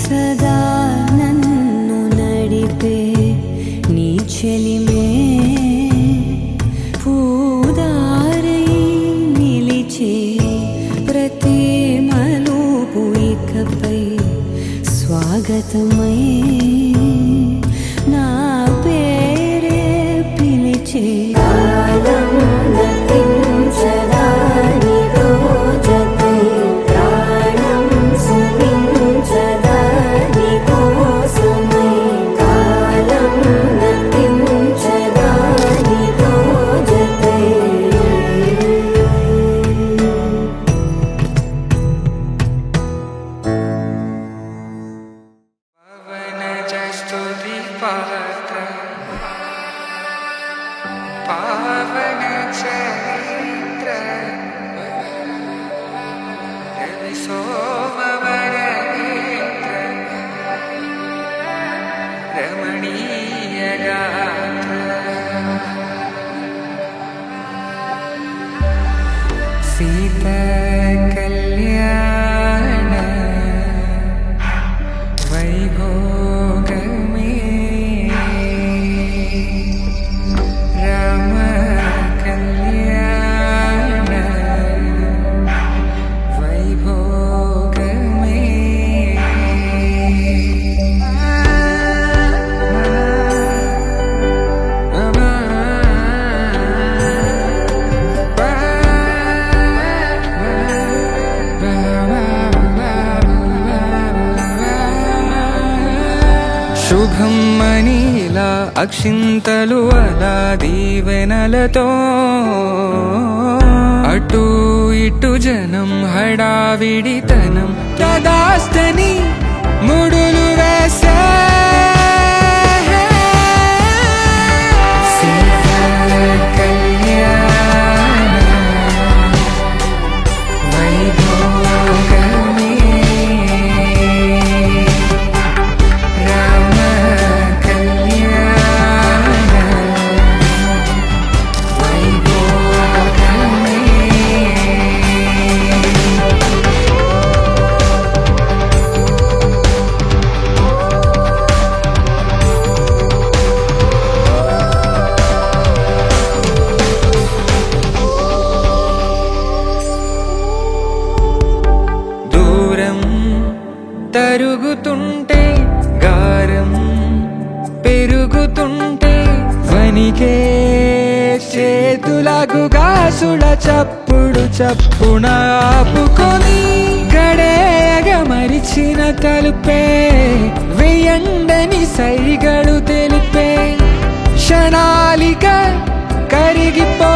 సదా నన్ను నడిపే నీ చెలిమే పూదారై నిలిచే ప్రతి మలుపు ఇకపై స్వాగతమై నా పేరే పిలిచే కాలం నటించదా నీతో జతై ప్రాణం సుమించదా నీకోసమై కాలం నటించదా నీతో జతై పవన జస్తుతి పాత్ర పావన చరిత్ర రవి సోమవర నేత్ర రమణీయ గాత్ర సీత కళ్యాణ వైభోగమే రామ కళ్యాణ వైభోగమే శుభం మనీలా అక్షింతలు అలా దీవెనలతో అటు ఇటు జనం హడావిడితనం తదాస్తని ముడులు వేసే తరుగుతుంటే గారం పెరుగుతుంటే వనికే చేతులకు గాసుల చప్పుడు చప్పున ఆపుకొని గడేగ మరిచిన తలుపే వెయ్యండని సైగడు తెలిపే క్షణాలిక కరిగిపో